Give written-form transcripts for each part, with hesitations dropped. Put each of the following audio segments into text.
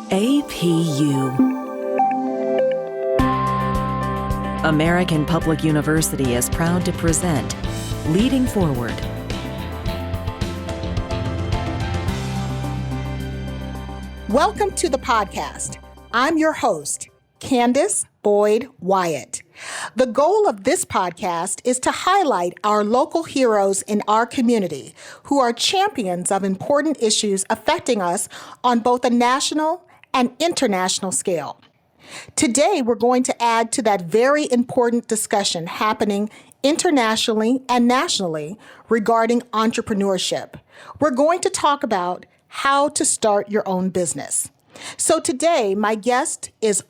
APU. American Public University is proud to present Leading Forward. Welcome to the podcast. I'm your host, Kandis Boyd Wyatt. The goal of this podcast is to highlight our local heroes in our community who are champions of important issues affecting us on both a national and international scale. Today, we're going to add to that very important discussion happening internationally and nationally regarding entrepreneurship. We're going to talk about how to start your own business. So today, my guest is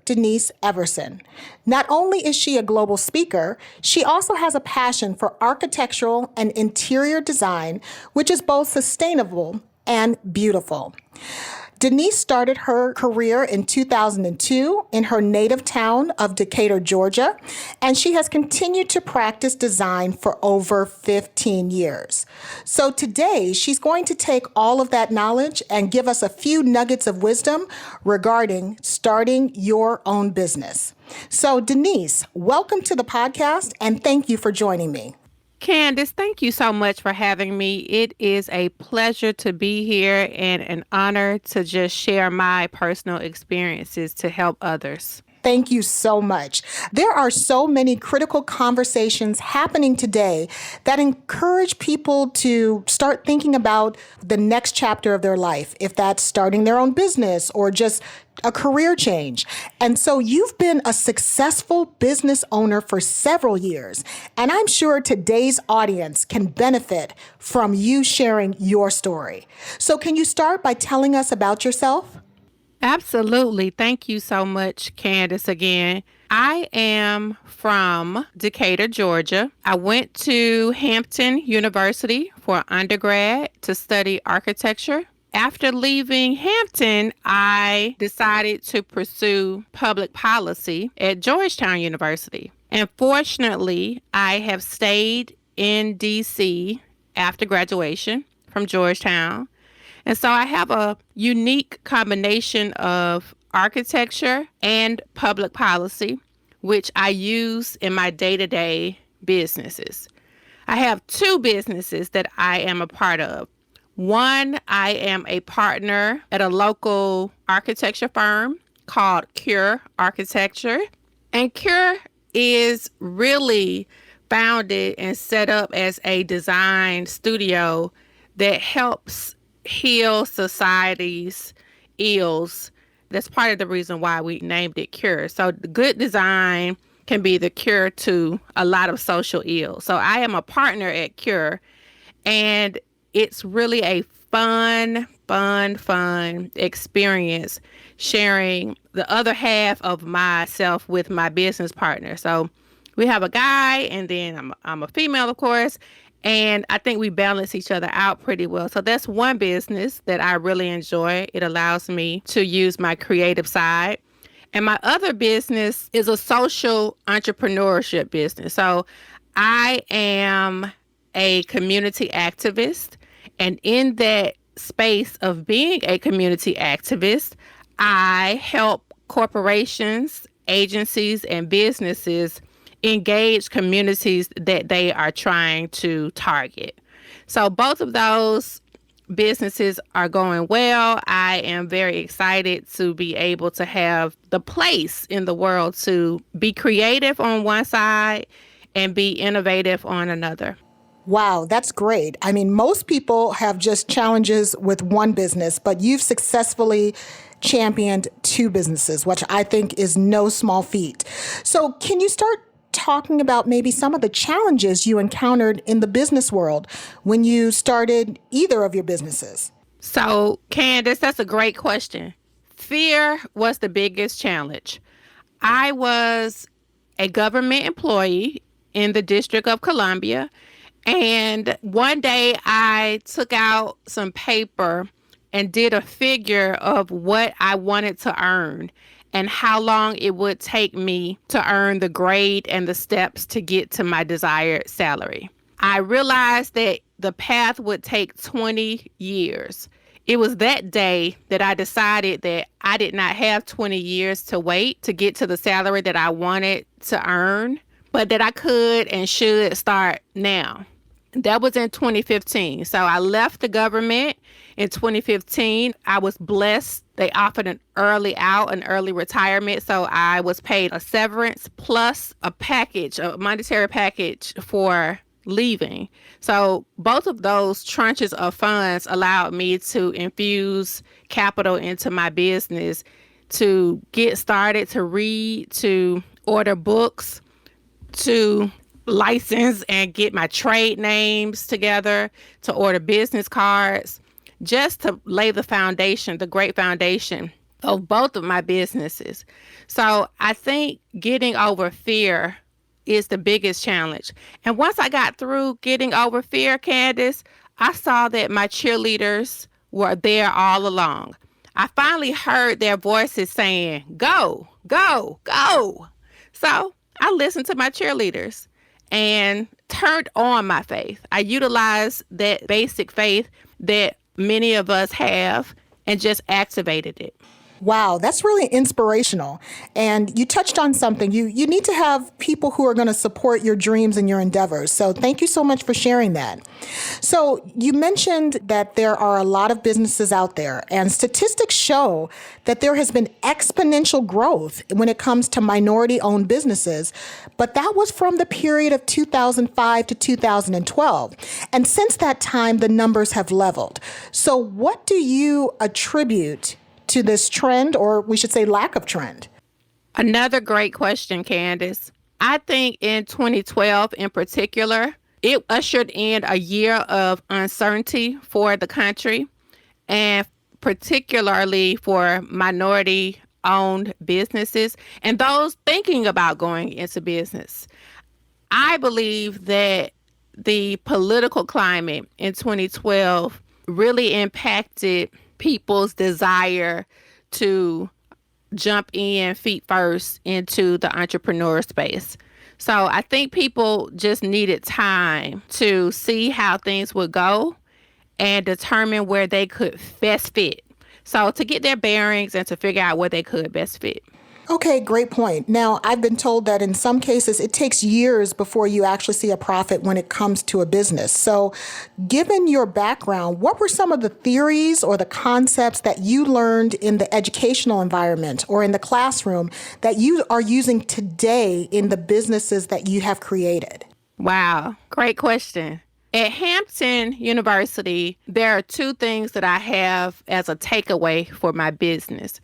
Denise Everson. Not only is she a global speaker, she also has a passion for architectural and interior design, which is both sustainable and beautiful. Denise started her career in 2002 in her native town of Decatur, Georgia, and she has continued to practice design for over 15 years. So today, she's going to take all of that knowledge and give us a few nuggets of wisdom regarding starting your own business. So Denise, welcome to the podcast, and thank you for joining me. Candice, thank you so much for having me. It is a pleasure to be here and an honor to just share my personal experiences to help others. Thank you so much. There are so many critical conversations happening today that encourage people to start thinking about the next chapter of their life, if that's starting their own business or just a career change. And so you've been a successful business owner for several years, and I'm sure today's audience can benefit from you sharing your story. So can you start by telling us about yourself? Absolutely. Thank you so much, Candice, again. I am from Decatur, Georgia. I went to Hampton University for undergrad to study architecture. After leaving Hampton, I decided to pursue public policy at Georgetown University. And fortunately, I have stayed in D.C. after graduation from Georgetown. And so I have a unique combination of architecture and public policy, which I use in my day-to-day businesses. I have two businesses that I am a part of. One, I am a partner at a local architecture firm called Cure Architecture. And Cure is really founded and set up as a design studio that helps heal society's ills. That's part of the reason why we named it Cure. So good design can be the cure to a lot of social ills. So I am a partner at Cure, and it's really a fun experience sharing the other half of myself with my business partner. So we have a guy, and then I'm a female, of course, and I think we balance each other out pretty well. So that's one business that I really enjoy. It allows me to use my creative side. And my other business is a social entrepreneurship business. So I am a community activist. And in that space of being a community activist, I help corporations, agencies, and businesses engage communities that they are trying to target. So both of those businesses are going well. I am very excited to be able to have the place in the world to be creative on one side and be innovative on another. Wow, that's great. I mean, most people have just challenges with one business, but you've successfully championed two businesses, which I think is no small feat. So can you start talking about maybe some of the challenges you encountered in the business world when you started either of your businesses? So, Candice, that's a great question. Fear was the biggest challenge. I was a government employee in the District of Columbia. And one day I took out some paper and did a figure of what I wanted to earn and how long it would take me to earn the grade and the steps to get to my desired salary. I realized that the path would take 20 years. It was that day that I decided that I did not have 20 years to wait to get to the salary that I wanted to earn, but that I could and should start now. That was in 2015. So I left the government in 2015. I was blessed. They offered an early retirement. So I was paid a severance plus a monetary package for leaving. So both of those tranches of funds allowed me to infuse capital into my business, to get started, to read, to order books, to license and get my trade names together, to order business cards, just to lay the great foundation of both of my businesses. So I think getting over fear is the biggest challenge. And once I got through getting over fear, Candice, I saw that my cheerleaders were there all along. I finally heard their voices saying, go, go, go. So I listened to my cheerleaders and turned on my faith. I utilized that basic faith that many of us have and just activated it. Wow, that's really inspirational. And you touched on something. You need to have people who are going to support your dreams and your endeavors. So thank you so much for sharing that. So you mentioned that there are a lot of businesses out there, and statistics show that there has been exponential growth when it comes to minority-owned businesses, but that was from the period of 2005 to 2012. And since that time, the numbers have leveled. So what do you attribute to this trend, or we should say lack of trend? Another great question, Candice. I think in 2012 in particular, it ushered in a year of uncertainty for the country, and particularly for minority-owned businesses and those thinking about going into business. I believe that the political climate in 2012 really impacted people's desire to jump in feet first into the entrepreneur space. So I think people just needed time to see how things would go and determine where they could best fit. So to get their bearings and to figure out where they could best fit. Okay, great point. Now, I've been told that in some cases it takes years before you actually see a profit when it comes to a business. So given your background, what were some of the theories or the concepts that you learned in the educational environment or in the classroom that you are using today in the businesses that you have created? Wow, great question. At Hampton University, there are two things that I have as a takeaway for my business.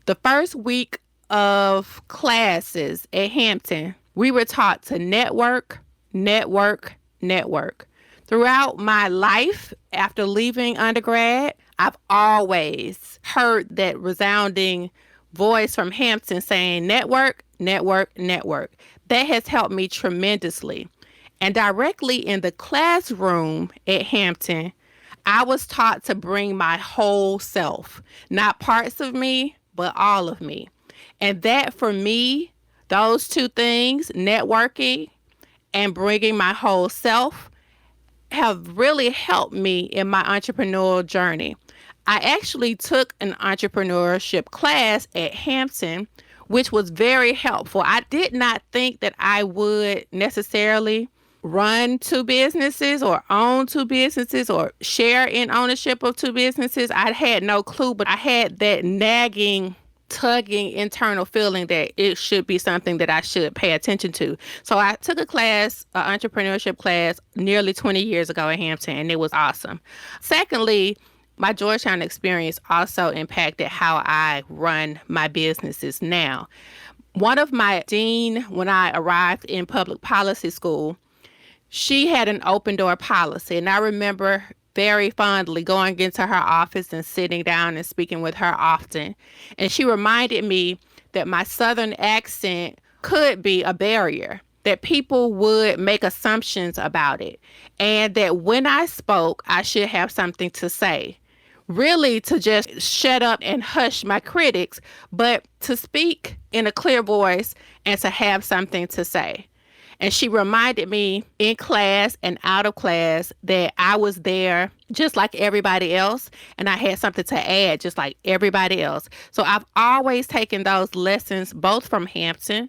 The first week of classes at Hampton, we were taught to network, network, network. Throughout my life, after leaving undergrad, I've always heard that resounding voice from Hampton saying network, network, network. That has helped me tremendously. And directly in the classroom at Hampton, I was taught to bring my whole self, not parts of me, but all of me. And that for me, those two things, networking and bringing my whole self, have really helped me in my entrepreneurial journey. I actually took an entrepreneurship class at Hampton, which was very helpful. I did not think that I would necessarily run two businesses or own two businesses or share in ownership of two businesses. I had no clue, but I had that nagging, tugging internal feeling that it should be something that I should pay attention to. So I took a class, an entrepreneurship class, nearly 20 years ago at Hampton, and it was awesome. Secondly, my Georgetown experience also impacted how I run my businesses now. One of my dean, when I arrived in public policy school, she had an open door policy, and I remember very fondly going into her office and sitting down and speaking with her often. And she reminded me that my Southern accent could be a barrier, that people would make assumptions about it, and that when I spoke, I should have something to say. Really to just shut up and hush my critics, but to speak in a clear voice and to have something to say. And she reminded me in class and out of class that I was there just like everybody else, and I had something to add just like everybody else. So I've always taken those lessons both from Hampton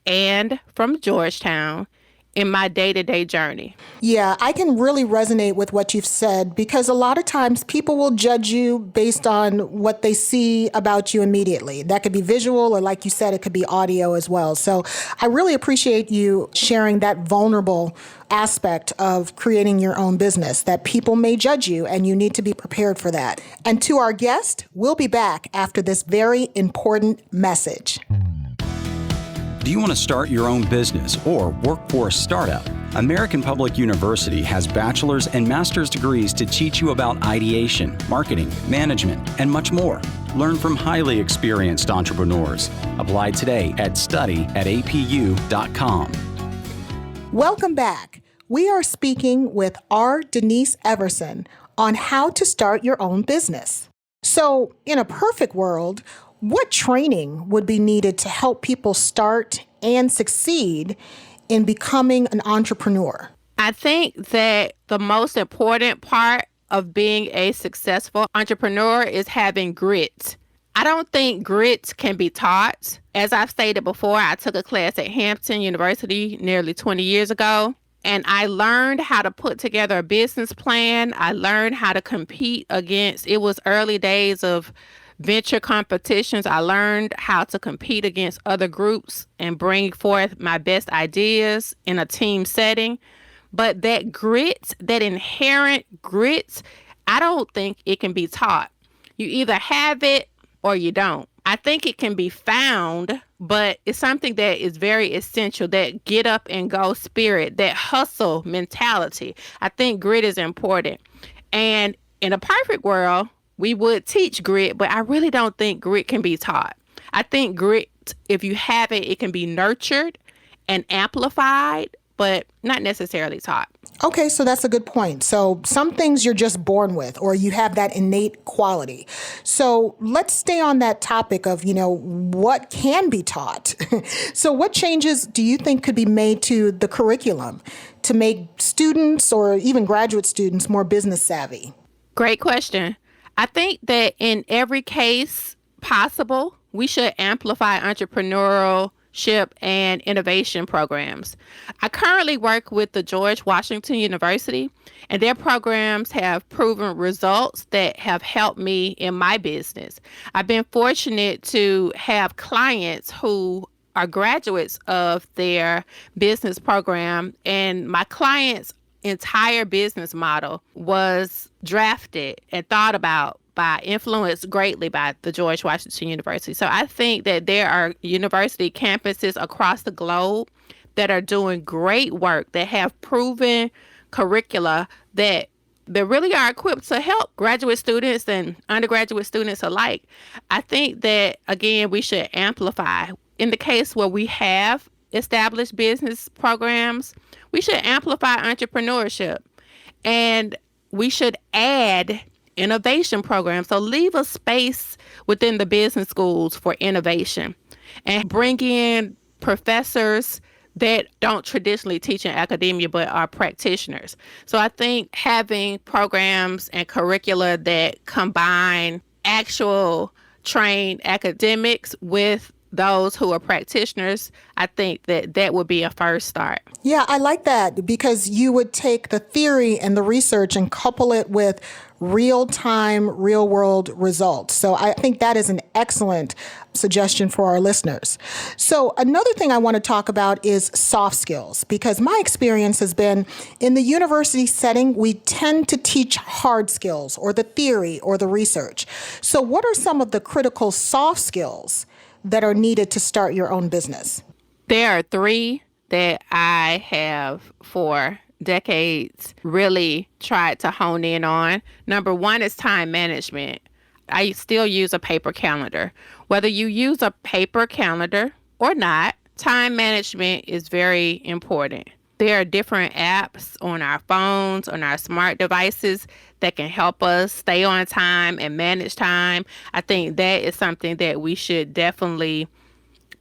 and from Georgetown in my day-to-day journey. Yeah, I can really resonate with what you've said because a lot of times people will judge you based on what they see about you immediately. That could be visual, or like you said, it could be audio as well. So I really appreciate you sharing that vulnerable aspect of creating your own business, that people may judge you and you need to be prepared for that. And to our guest, we'll be back after this very important message. Do you want to start your own business or work for a startup? American Public University has bachelor's and master's degrees to teach you about ideation, marketing, management, and much more. Learn from highly experienced entrepreneurs. Apply today at study@apu.com. Welcome back. We are speaking with R. Denise Everson on how to start your own business. So, in a perfect world, what training would be needed to help people start and succeed in becoming an entrepreneur? I think that the most important part of being a successful entrepreneur is having grit. I don't think grit can be taught. As I've stated before, I took a class at Hampton University nearly 20 years ago, and I learned how to put together a business plan. I learned how to compete against, it was early days of venture competitions. I learned how to compete against other groups and bring forth my best ideas in a team setting. But that grit, that inherent grit, I don't think it can be taught. You either have it or you don't. I think it can be found, but it's something that is very essential, that get up and go spirit, that hustle mentality. I think grit is important. And in a perfect world, we would teach grit, but I really don't think grit can be taught. I think grit, if you have it, it can be nurtured and amplified, but not necessarily taught. Okay, so that's a good point. So some things you're just born with, or you have that innate quality. So let's stay on that topic of, what can be taught. So what changes do you think could be made to the curriculum to make students or even graduate students more business savvy? Great question. I think that in every case possible, we should amplify entrepreneurship and innovation programs. I currently work with the George Washington University, and their programs have proven results that have helped me in my business. I've been fortunate to have clients who are graduates of their business program, and my clients' entire business model was drafted and thought about influenced greatly by the George Washington University. So I think that there are university campuses across the globe that are doing great work, that have proven curricula that really are equipped to help graduate students and undergraduate students alike. I think that, again, we should amplify. In the case where we have established business programs, we should amplify entrepreneurship, and we should add innovation programs. So leave a space within the business schools for innovation and bring in professors that don't traditionally teach in academia but are practitioners. So I think having programs and curricula that combine actual trained academics with those who are practitioners, I think that would be a first start. Yeah, I like that because you would take the theory and the research and couple it with real-time, real-world results. So I think that is an excellent suggestion for our listeners. So another thing I want to talk about is soft skills, because my experience has been in the university setting, we tend to teach hard skills or the theory or the research. So what are some of the critical soft skills that are needed to start your own business? There are three that I have for decades really tried to hone in on. Number one is time management. I still use a paper calendar. Whether you use a paper calendar or not, time management is very important. There are different apps on our phones, on our smart devices that can help us stay on time and manage time. I think that is something that we should definitely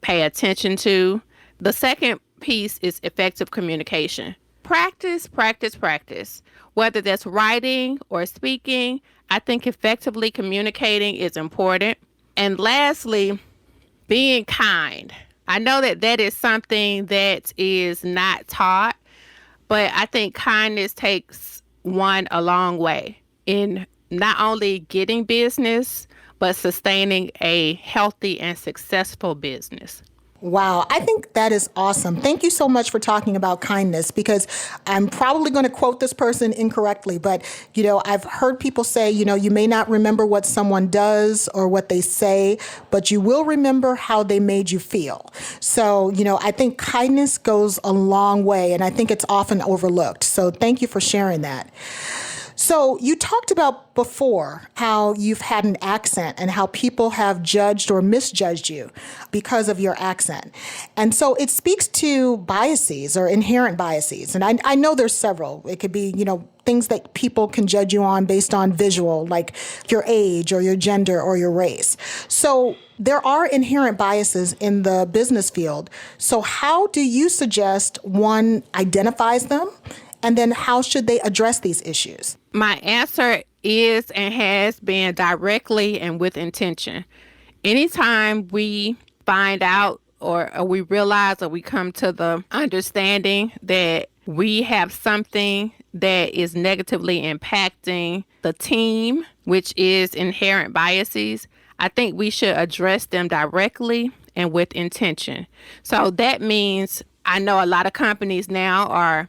pay attention to. The second piece is effective communication. Practice, practice, practice. Whether that's writing or speaking, I think effectively communicating is important. And lastly, being kind. I know that that is something that is not taught, but I think kindness takes one a long way in not only getting business, but sustaining a healthy and successful business. Wow, I think that is awesome. Thank you so much for talking about kindness, because I'm probably going to quote this person incorrectly, but, I've heard people say, you may not remember what someone does or what they say, but you will remember how they made you feel. So, I think kindness goes a long way, and I think it's often overlooked. So thank you for sharing that. So you talked about before how you've had an accent and how people have judged or misjudged you because of your accent. And so it speaks to biases or inherent biases. And I know there's several. It could be, things that people can judge you on based on visual, like your age or your gender or your race. So there are inherent biases in the business field. So how do you suggest one identifies them? And then how should they address these issues? My answer is and has been directly and with intention. Anytime we find out or we realize or we come to the understanding that we have something that is negatively impacting the team, which is inherent biases, I think we should address them directly and with intention. So that means I know a lot of companies now are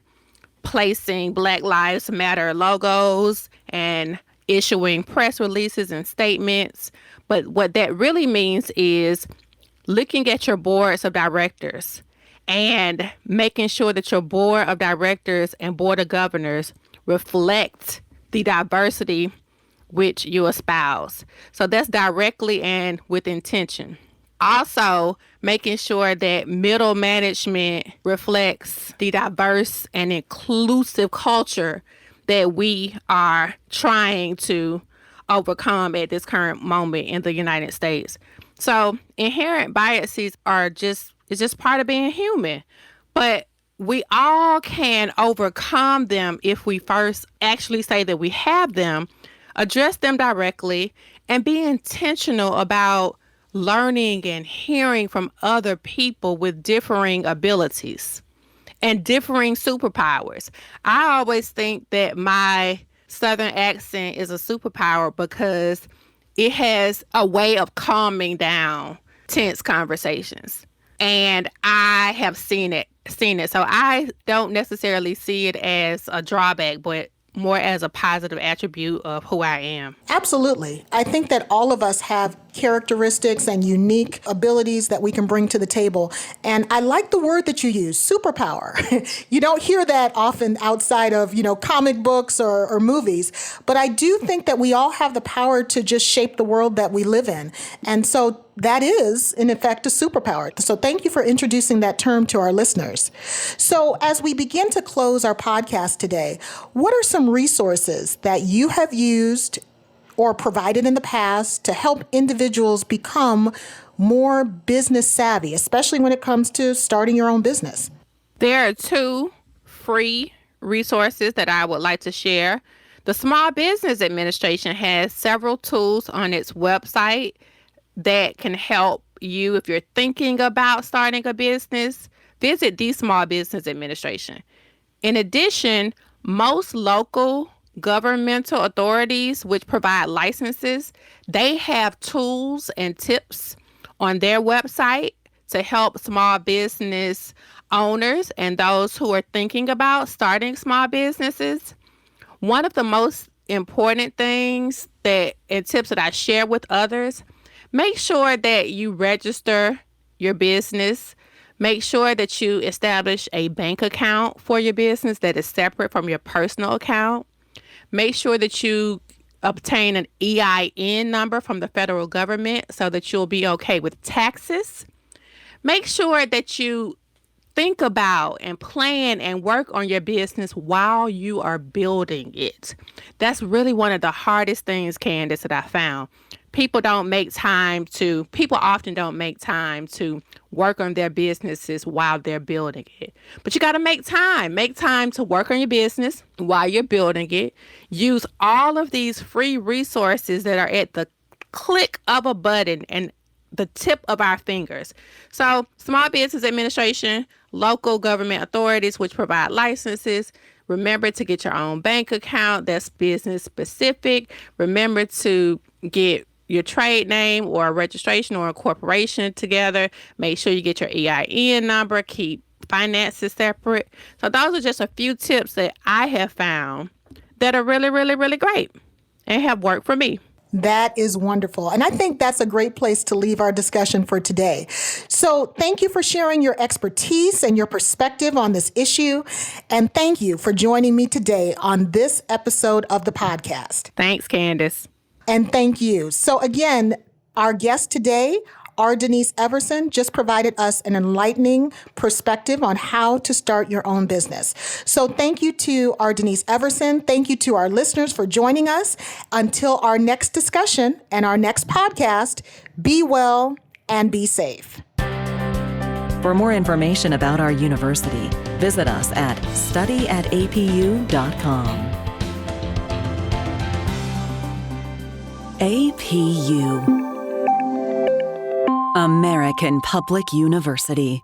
placing Black Lives Matter logos and issuing press releases and statements. But what that really means is looking at your boards of directors and making sure that your board of directors and board of governors reflect the diversity which you espouse. So that's directly and with intention. Also, making sure that middle management reflects the diverse and inclusive culture that we are trying to overcome at this current moment in the United States. So inherent biases it's just part of being human. But we all can overcome them if we first actually say that we have them, address them directly, and be intentional about learning and hearing from other people with differing abilities and differing superpowers. I always think that my Southern accent is a superpower because it has a way of calming down tense conversations. And I have seen it. So I don't necessarily see it as a drawback, but more as a positive attribute of who I am. Absolutely. I think that all of us have characteristics and unique abilities that we can bring to the table. And I like the word that you use, superpower. You don't hear that often outside of, comic books or movies. But I do think that we all have the power to just shape the world that we live in. And so that is, in effect, a superpower. So thank you for introducing that term to our listeners. So as we begin to close our podcast today, what are some resources that you have used or provided in the past to help individuals become more business savvy, especially when it comes to starting your own business? There are 2 free resources that I would like to share. The Small Business Administration has several tools on its website that can help you if you're thinking about starting a business. Visit the Small Business Administration. In addition, most local governmental authorities which provide licenses, they have tools and tips on their website to help small business owners and those who are thinking about starting small businesses. One of the most important things and tips that I share with others, make sure that you register your business. Make sure that you establish a bank account for your business that is separate from your personal account. Make sure that you obtain an EIN number from the federal government so that you'll be okay with taxes. Make sure that you think about and plan and work on your business while you are building it. That's really one of the hardest things, Candice, that I found. people often don't make time to work on their businesses while they're building it. But you got to make time. Make time to work on your business while you're building it. Use all of these free resources that are at the click of a button and the tip of our fingers. So Small Business Administration, local government authorities which provide licenses. Remember to get your own bank account that's business specific. Remember to get your trade name or a registration or a corporation together. Make sure you get your EIN number. Keep finances separate. So those are just a few tips that I have found that are really, really, really great and have worked for me. That is wonderful. And I think that's a great place to leave our discussion for today. So thank you for sharing your expertise and your perspective on this issue. And thank you for joining me today on this episode of the podcast. Thanks, Candice. And thank you. So again, our guest today, our Denise Everson, just provided us an enlightening perspective on how to start your own business. So thank you to our Denise Everson. Thank you to our listeners for joining us. Until our next discussion and our next podcast, be well and be safe. For more information about our university, visit us at studyatapu.com. APU, American Public University.